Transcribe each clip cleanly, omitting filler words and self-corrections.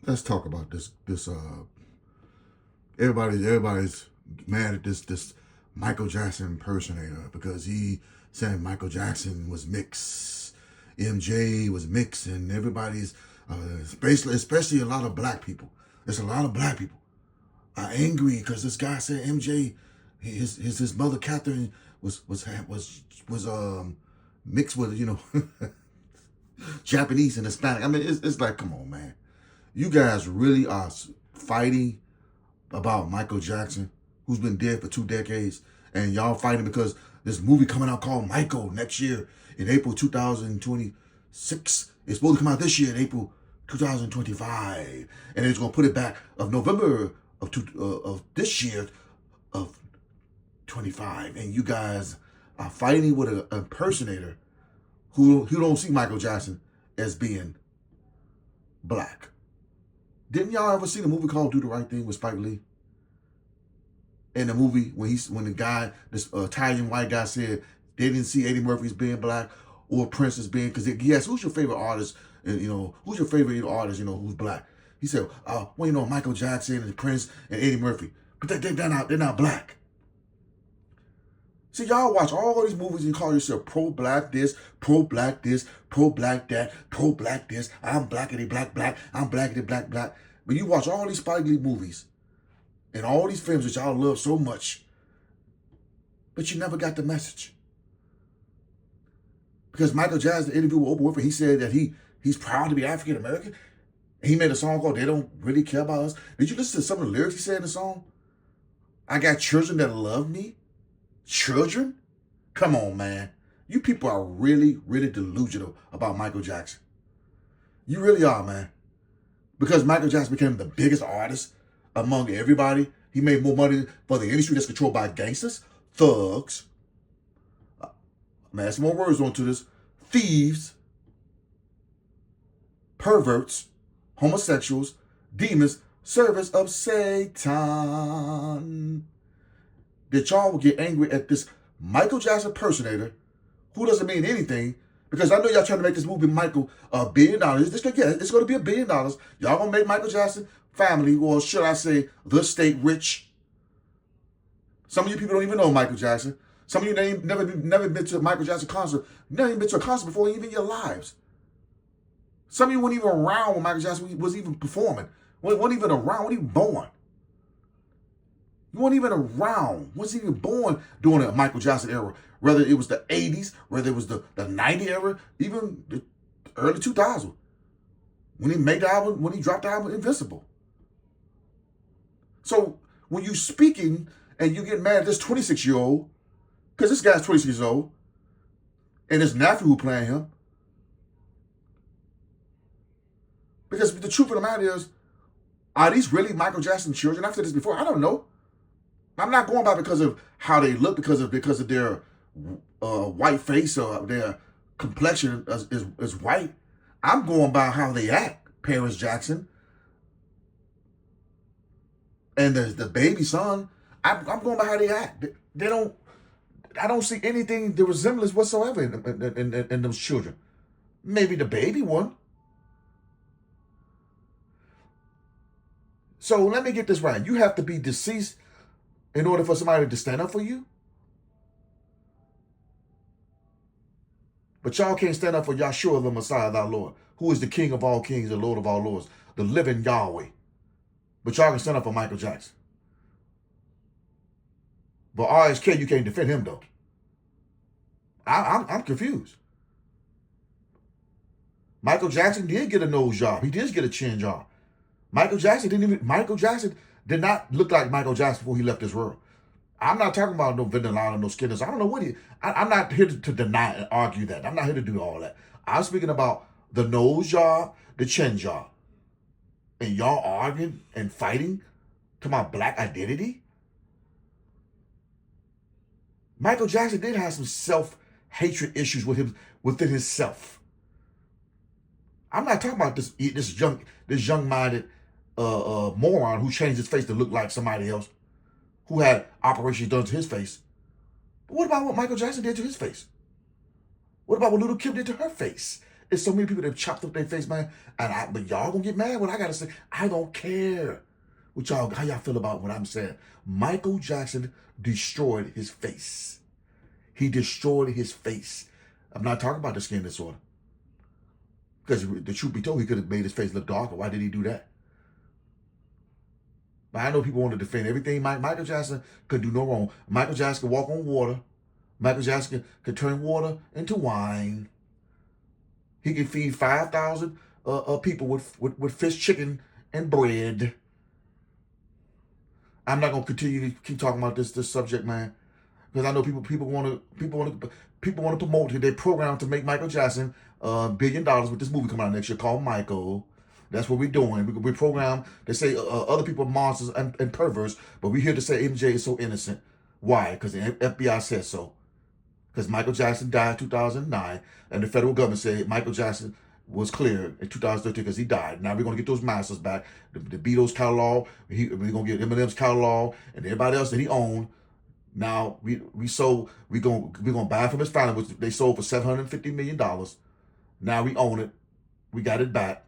let's talk about this. Everybody's mad at this Michael Jackson impersonator because he said Michael Jackson was mixed, MJ was mixed, and everybody's especially a lot of black people. There's a lot of black people are angry because this guy said MJ, his mother Catherine was mixed with Japanese and Hispanic. I mean, it's like, come on, man. You guys really are fighting about Michael Jackson, who's been dead for 2 decades, and y'all fighting because this movie coming out called Michael next year in April 2026. It's supposed to come out this year in April 2025, and it's gonna put it back of November of this year of 25, and you guys are fighting with an impersonator who don't see Michael Jackson as being black. Didn't y'all ever see the movie called Do the Right Thing with Spike Lee? In the movie, when the guy, this Italian white guy said they didn't see Eddie Murphy as being black or Prince as being, because yes, who's your favorite artist? And who's your favorite artist? Who's black? He said, well, Michael Jackson and Prince and Eddie Murphy, but they're not black. See, y'all watch all these movies and call yourself pro-black this, pro-black this, pro-black that, pro-black this. I'm blackity black black. I'm blackity black black. But you watch all these Spike Lee movies and all these films that y'all love so much, but you never got the message. Because Michael Jackson, the interview with Oprah Winfrey, he said that he's proud to be African American. He made a song called "They Don't Really Care About Us." Did you listen to some of the lyrics he said in the song? I got children that love me. Children? Come on, man. You people are really, really delusional about Michael Jackson. You really are, man. Because Michael Jackson became the biggest artist among everybody. He made more money for the industry that's controlled by gangsters, thugs, I'm gonna add some more words onto this, thieves, perverts, homosexuals, demons, servants of Satan. That y'all will get angry at this Michael Jackson impersonator who doesn't mean anything, because I know y'all trying to make this movie Michael $1 billion. It's going to be $1 billion. Y'all going to make Michael Jackson family, or should I say the state, rich. Some of you people don't even know Michael Jackson. Some of you never been to a Michael Jackson concert. Never even been to a concert before even in your lives. Some of you weren't even around when Michael Jackson was even performing. Weren't even around, weren't even born. You weren't even around. Wasn't even born during the Michael Jackson era. Whether it was the 80s, whether it was the 90s era, even the early 2000s. When he made the album, when he dropped the album Invincible. So when you speaking and you get mad at this 26-year-old, because this guy's 26 years old, and his nephew who playing him. Because the truth of the matter is, are these really Michael Jackson children? I've said this before. I don't know. I'm not going by because of how they look, because of their white face or their complexion is white. I'm going by how they act. Paris Jackson and the baby son. I'm going by how they act. They don't. I don't see anything, the resemblance whatsoever in those children. Maybe the baby one. So let me get this right. You have to be deceased in order for somebody to stand up for you? But y'all can't stand up for Yahshua, the Messiah, thy Lord, who is the King of all kings, the Lord of all lords, the living Yahweh. But y'all can stand up for Michael Jackson. But RSK, you can't defend him, though. I'm confused. Michael Jackson did get a nose job. He did get a chin job. Michael Jackson did not look like Michael Jackson before he left this world. I'm not talking about no Vanilla, no Skinners. I don't know what I'm not here to deny and argue that. I'm not here to do all that. I'm speaking about the nose job, the chin job. And y'all arguing and fighting to my black identity? Michael Jackson did have some self-hatred issues within himself. I'm not talking about this young-minded moron who changed his face to look like somebody else, who had operations done to his face. But what about what Michael Jackson did to his face? What about what Little Kim did to her face? There's so many people that chopped up their face, man. But y'all gonna get mad when I gotta say, I don't care. What y'all, how y'all feel about what I'm saying? Michael Jackson destroyed his face. He destroyed his face. I'm not talking about the skin disorder. Because the truth be told, he could have made his face look darker. Why did he do that? But I know people want to defend everything. Michael Jackson could do no wrong. Michael Jackson could walk on water. Michael Jackson could turn water into wine. He could feed 5,000 people with fish, chicken, and bread. I'm not gonna continue to keep talking about this subject, man, because I know people want to promote their program to make Michael Jackson $1 billion with this movie coming out next year called Michael. That's what we're doing. We program. They say other people are monsters and perverts, but we're here to say MJ is so innocent. Why? Because the FBI says so. Because Michael Jackson died in 2009, and the federal government said Michael Jackson was cleared in 2013 because he died. Now we're going to get those masters back. The Beatles catalog, we're going to get Eminem's catalog, and everybody else that he owned. Now we're going to buy from his family, which they sold for $750 million. Now we own it. We got it back.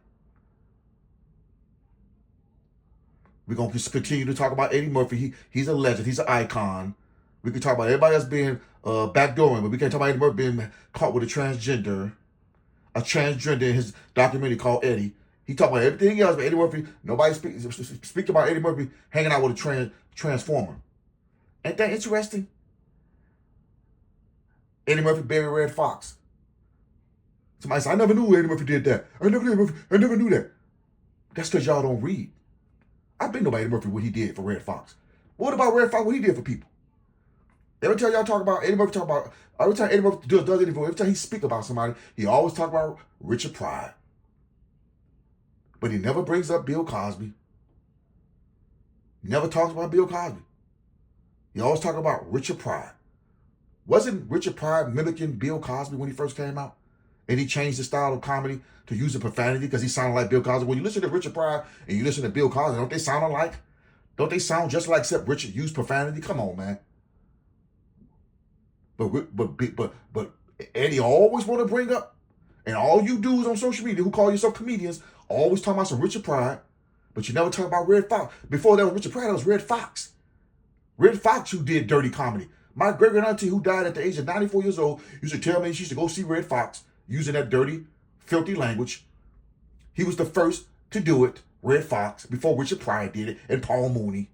We're going to continue to talk about Eddie Murphy. He's a legend. He's an icon. We can talk about everybody else being backdooring, but we can't talk about Eddie Murphy being caught with a transgender in his documentary called Eddie. He talked about everything else, but Eddie Murphy, nobody speak about Eddie Murphy hanging out with a transformer. Ain't that interesting? Eddie Murphy buried Red Fox. Somebody said, I never knew Eddie Murphy did that. I never knew that. That's because y'all don't read. I've been to Eddie Murphy what he did for Red Fox. What about Red Fox, what he did for people? Every time y'all talk about Eddie Murphy, every time Eddie Murphy does anything, every time he speak about somebody, he always talk about Richard Pryor. But he never brings up Bill Cosby. He never talks about Bill Cosby. He always talk about Richard Pryor. Wasn't Richard Pryor mimicking Bill Cosby when he first came out? And he changed the style of comedy to using profanity because he sounded like Bill Cosby. When you listen to Richard Pryor and you listen to Bill Cosby, don't they sound alike? Don't they sound just like, except Richard used profanity? Come on, man. But Eddie always want to bring up, and all you dudes on social media who call yourself comedians always talk about some Richard Pryor, but you never talk about Red Fox. Before that was Richard Pryor, that was Red Fox. Red Fox who did dirty comedy. My great auntie who died at the age of 94 years old used to tell me she used to go see Red Fox using that dirty, filthy language. He was the first to do it, Red Fox, before Richard Pryor did it, and Paul Mooney.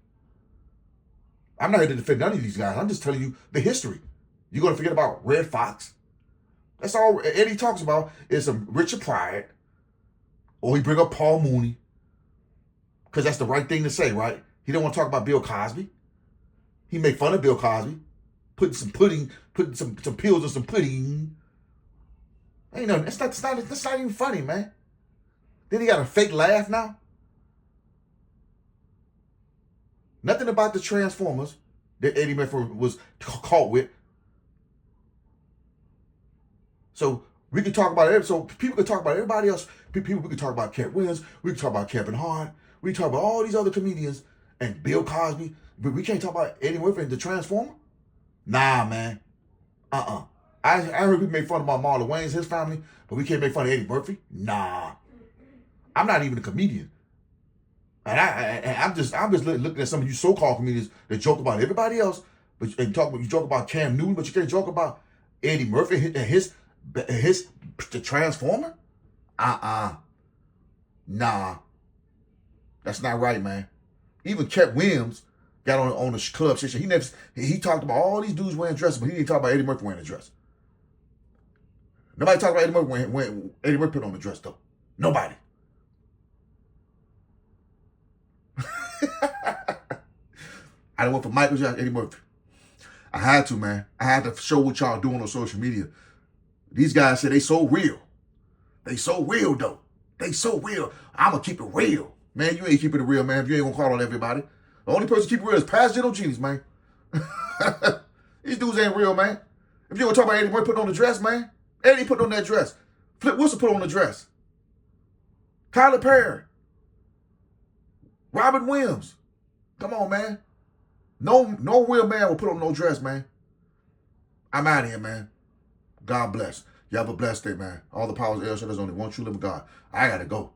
I'm not here to defend none of these guys. I'm just telling you the history. You're going to forget about Red Fox? That's all Eddie talks about is some Richard Pryor. Or he bring up Paul Mooney. Because that's the right thing to say, right? He don't want to talk about Bill Cosby. He make fun of Bill Cosby. Putting some pills in some pudding. Ain't no, that's not even funny, man. Then he got a fake laugh now. Nothing about the Transformers that Eddie Murphy was caught with. So we can talk about it. So people can talk about everybody else. We can talk about Cat Williams. We can talk about Kevin Hart. We can talk about all these other comedians and Bill Cosby. But we can't talk about Eddie Murphy and the Transformer. Nah, man. I heard people make fun about Marlon Wayans, his family, but we can't make fun of Eddie Murphy. Nah. I'm not even a comedian. And I'm just looking at some of you so-called comedians that joke about everybody else, but you joke about Cam Newton, but you can't joke about Eddie Murphy and his the Transformer. Nah, that's not right, man. Even Cat Williams got on the club station. He talked about all these dudes wearing dresses, but he didn't talk about Eddie Murphy wearing a dress. Nobody talked about Eddie Murphy when Eddie Murphy put on the dress though. Nobody. I went for Michael Jackson, Eddie Murphy. I had to, man. I had to show what y'all doing on social media. These guys say they so real. They so real, though. They so real. I'm going to keep it real. Man, you ain't keeping it real, man. If you ain't going to call on everybody. The only person keep it real is Past Gentle Genius, man. These dudes ain't real, man. If you going to talk about Eddie Murphy putting on the dress, man. Eddie put on that dress. Flip Wilson put on the dress. Tyler Perry. Robin Williams. Come on, man. No real man will put on no dress, man. I'm out of here, man. God bless. You have a blessed day, man. All the powers, El Shaddai's only one true living God. I gotta go.